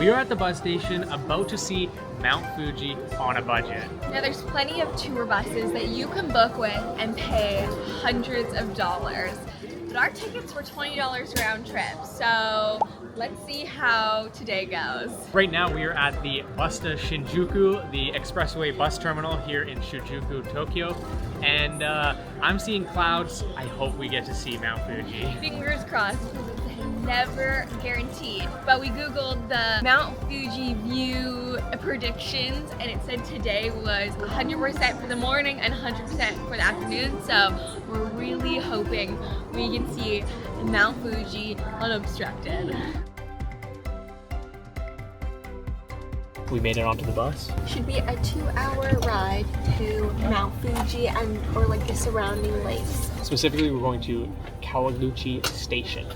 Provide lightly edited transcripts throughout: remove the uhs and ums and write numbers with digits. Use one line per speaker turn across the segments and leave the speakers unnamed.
We are at the bus station about to see Mount Fuji on a budget.
Now there's plenty of tour buses that you can book with and pay hundreds of dollars. But our tickets were $20 round trip, so let's see how today goes.
Right now we are at the Busta Shinjuku, the expressway bus terminal here in Shinjuku, Tokyo. And I'm seeing clouds. I hope we get to see Mount Fuji.
Fingers crossed, because it's never guaranteed. But we Googled the Mount Fuji view predictions, and it said today was 100% for the morning and 100% for the afternoon. So we're really hoping we can see Mount Fuji unobstructed.
We made it onto the bus.
Should be a 2-hour ride to Mount Fuji or like the surrounding lakes.
Specifically, we're going to Kawaguchi Station.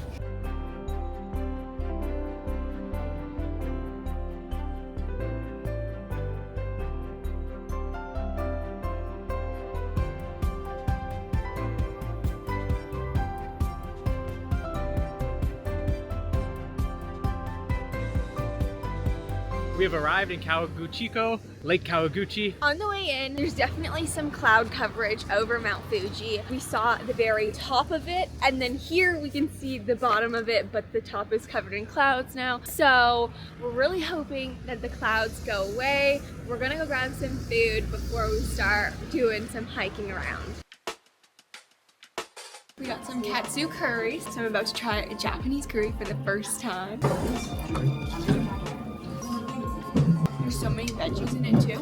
We have arrived in Kawaguchiko, Lake Kawaguchi.
On the way in, there's definitely some cloud coverage over Mount Fuji. We saw the very top of it, and then here we can see the bottom of it, but the top is covered in clouds now. So we're really hoping that the clouds go away. We're gonna go grab some food before we start doing some hiking around. We got some katsu curry, so I'm about to try a Japanese curry for the first time. There's so many veggies in it too.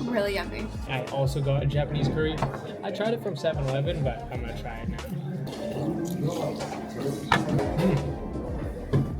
Really yummy.
I also got a Japanese curry. I tried it from 7-Eleven, but I'm gonna try it now.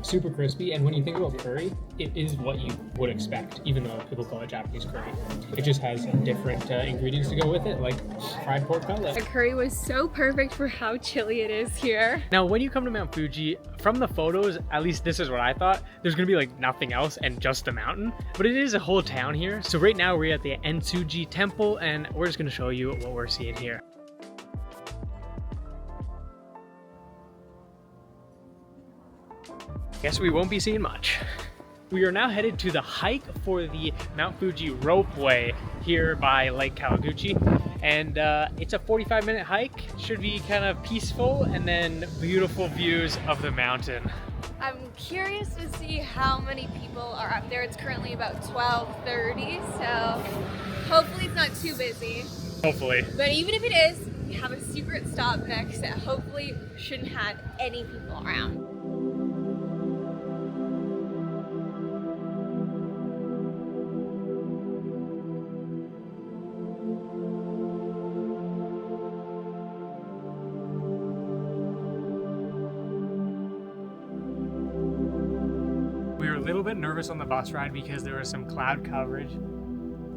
Super crispy, and when you think about curry, it is what you would expect, even though people call it Japanese curry. It just has different ingredients to go with it, like fried pork cutlet.
The curry was so perfect for how chilly it is here.
Now, when you come to Mount Fuji, from the photos, at least this is what I thought, there's gonna be like nothing else and just the mountain, but it is a whole town here. So right now we're at the Ensuji Temple, and we're just gonna show you what we're seeing here. Guess we won't be seeing much. We are now headed to the hike for the Mount Fuji ropeway here by Lake Kawaguchi. And it's a 45-minute hike. Should be kind of peaceful, and then beautiful views of the mountain.
I'm curious to see how many people are up there. It's currently about 12:30, so hopefully it's not too busy.
Hopefully.
But even if it is, we have a secret stop next that hopefully shouldn't have any people around.
We were a little bit nervous on the bus ride because there was some cloud coverage,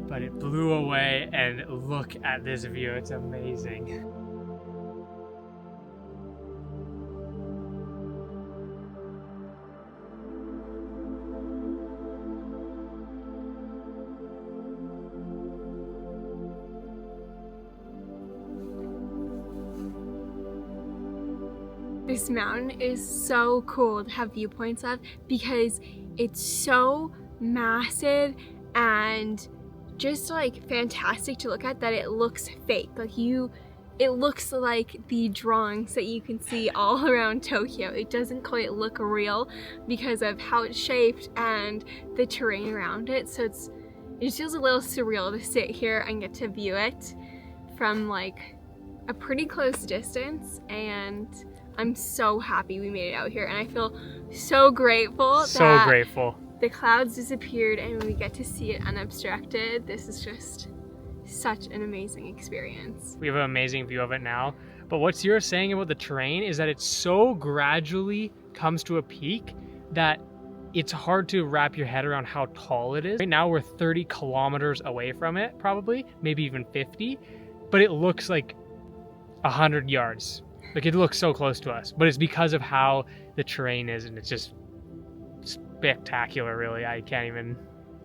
but it blew away, and look at this view, it's amazing.
This mountain is so cool to have viewpoints of because it's so massive and just like fantastic to look at that it looks fake. It looks like the drawings that you can see all around Tokyo. It doesn't quite look real because of how it's shaped and the terrain around it. So it just feels a little surreal to sit here and get to view it from like a pretty close distance, and I'm so happy we made it out here, and I feel so grateful that the clouds disappeared and we get to see it unobstructed. This is just such an amazing experience.
We have an amazing view of it now, but what you're saying about the terrain is that it so gradually comes to a peak that it's hard to wrap your head around how tall it is. Right now we're 30 kilometers away from it, probably, maybe even 50, but it looks like 100 yards. Like, it looks so close to us, but it's because of how the terrain is, and it's just spectacular, really.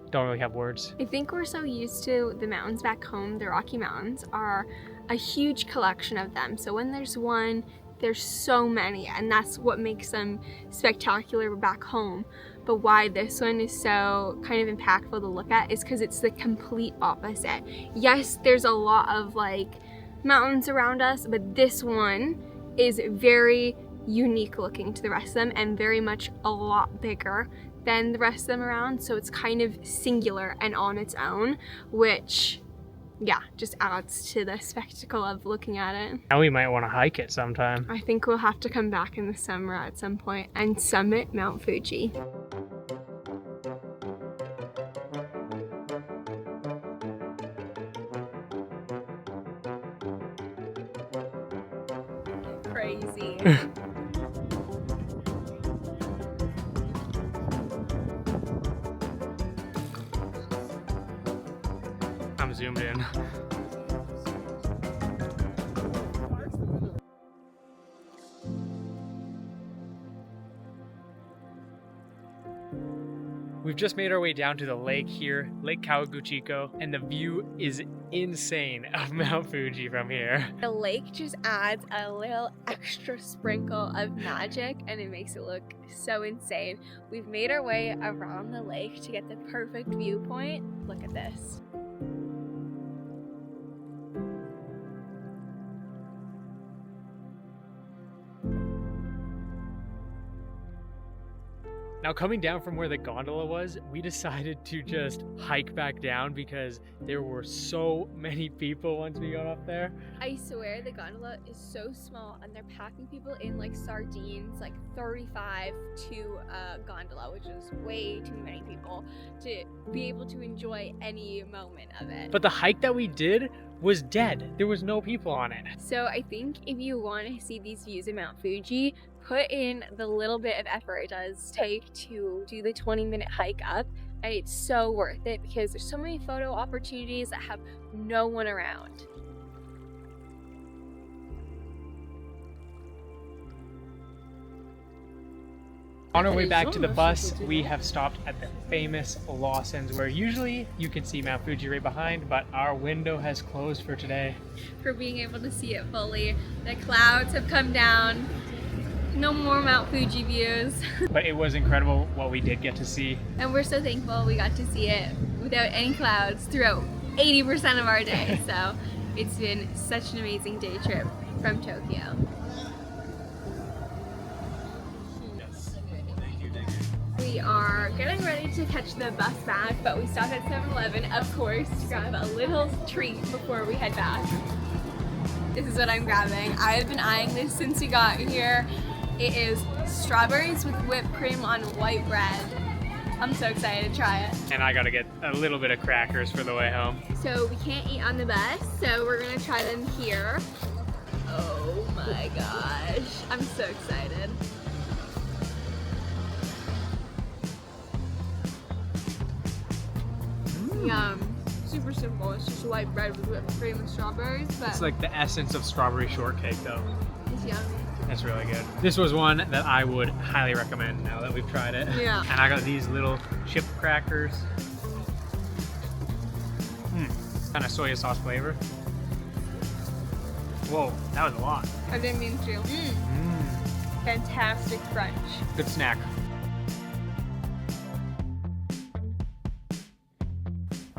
Don't really have words.
I think we're so used to the mountains back home. The Rocky Mountains are a huge collection of them. So when there's one There's so many, and that's what makes them spectacular back home. But why this one is so kind of impactful to look at is because it's the complete opposite. Yes, there's a lot of like mountains around us, but this one is very unique looking to the rest of them and very much a lot bigger than the rest of them around. So it's kind of singular and on its own, which yeah, just adds to the spectacle of looking at it.
Now we might want to hike it sometime.
I think we'll have to come back in the summer at some point and summit Mount Fuji. Crazy.
I'm zoomed in. We've just made our way down to the lake here, Lake Kawaguchiko, and the view is insane of Mount Fuji from here.
The lake just adds a little extra sprinkle of magic and it makes it look so insane. We've made our way around the lake to get the perfect viewpoint. Look at this.
Now coming down from where the gondola was, we decided to just hike back down because there were so many people once we got up there.
I swear the gondola is so small and they're packing people in like sardines, like 35 to a gondola, which is way too many people to be able to enjoy any moment of it.
But the hike that we did was dead. There was no people on it.
So I think if you want to see these views of Mount Fuji, put in the little bit of effort it does take to do the 20-minute hike up, and it's so worth it because there's so many photo opportunities that have no one around.
On our way back to the bus, we have stopped at the famous Lawson's, where usually you can see Mount Fuji right behind, but our window has closed for today.
For being able to see it fully. The clouds have come down. No more Mount Fuji views.
But it was incredible what we did get to see.
And we're so thankful we got to see it without any clouds throughout 80% of our day. So it's been such an amazing day trip from Tokyo. We are getting ready to catch the bus back, but we stopped at 7-Eleven, of course, to grab a little treat before we head back. This is what I'm grabbing. I have been eyeing this since we got here. It is strawberries with whipped cream on white bread. I'm so excited to try it.
And I gotta get a little bit of crackers for the way home.
So we can't eat on the bus, so we're gonna try them here. Oh my gosh, I'm so excited. Yum. Super simple. It's just white bread with whipped cream and strawberries, but
It's like the essence of strawberry shortcake though.
it's yummy.
It's really good. This was one that I would highly recommend now that we've tried it.
Yeah.
And I got these little chip crackers. Kind of soy sauce flavor. Whoa, that was a lot.
I didn't mean to. Fantastic crunch.
Good snack.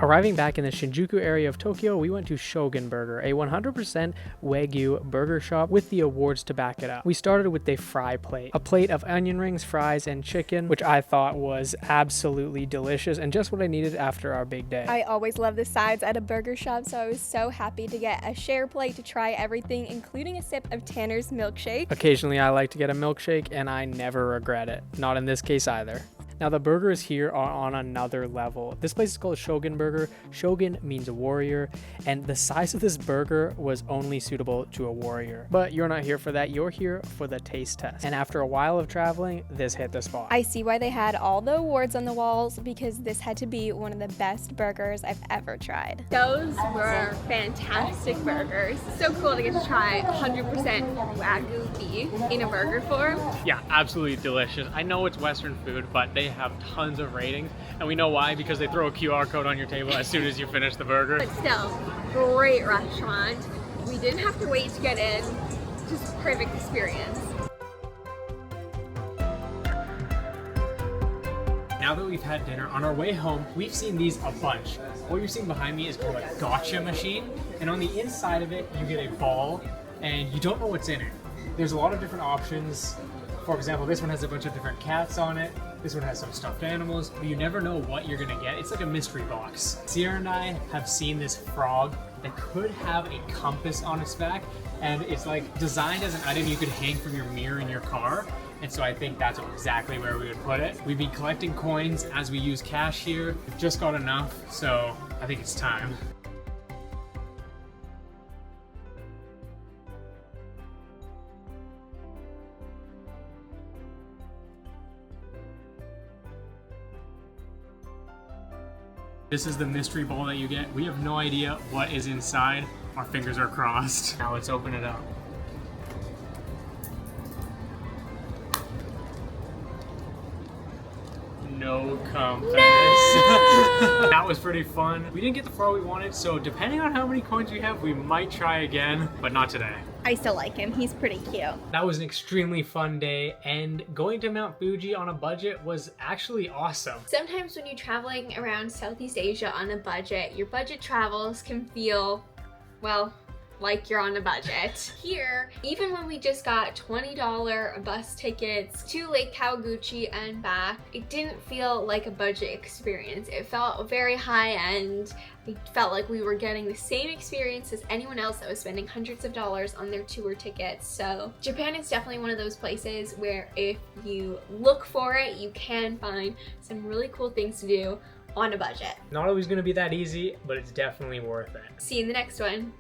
Arriving back in the Shinjuku area of Tokyo, we went to Shogun Burger, a 100% Wagyu burger shop with the awards to back it up. We started with a fry plate, a plate of onion rings, fries, and chicken, which I thought was absolutely delicious and just what I needed after our big day.
I always love the sides at a burger shop, so I was so happy to get a share plate to try everything, including a sip of Tanner's milkshake.
Occasionally I like to get a milkshake and I never regret it. Not in this case either. Now the burgers here are on another level. This place is called Shogun Burger. Shogun means warrior, and the size of this burger was only suitable to a warrior. But you're not here for that, you're here for the taste test. And after a while of traveling, this hit the spot.
I see why they had all the awards on the walls, because this had to be one of the best burgers I've ever tried. Those were fantastic burgers. So cool to get to try 100% Wagyu beef in a burger form.
Yeah, absolutely delicious. I know it's Western food, but they have tons of ratings, and we know why, because they throw a QR code on your table as soon as you finish the burger.
But still, great restaurant. We didn't have to wait to get in. just perfect experience.
Now that we've had dinner, on our way home, we've seen these a bunch. What you're seeing behind me is called a gotcha machine, and on the inside of it, you get a ball, and you don't know what's in it. There's a lot of different options. For example, this one has a bunch of different cats on it. This one has some stuffed animals, but you never know what you're gonna get. It's like a mystery box. Sierra and I have seen this frog that could have a compass on its back, and it's like designed as an item you could hang from your mirror in your car. And so I think that's exactly where we would put it. We've been collecting coins as we use cash here. We've just got enough, so I think it's time. This is the mystery ball that you get. We have no idea what is inside. Our fingers are crossed. Now let's open it up. No compass. No! That was pretty fun. We didn't get the frog we wanted, so depending on how many coins we have, we might try again, but not today.
I still like him. He's pretty cute.
That was an extremely fun day, and going to Mount Fuji on a budget was actually awesome.
Sometimes when you're traveling around Southeast Asia on a budget, your budget travels can feel, well, like you're on a budget. Here, even when we just got $20 bus tickets to Lake Kawaguchi and back, it didn't feel like a budget experience. It felt very high end. It felt like we were getting the same experience as anyone else that was spending hundreds of dollars on their tour tickets. So Japan is definitely one of those places where if you look for it, you can find some really cool things to do on a budget.
Not always gonna be that easy, but it's definitely worth it.
See you in the next one.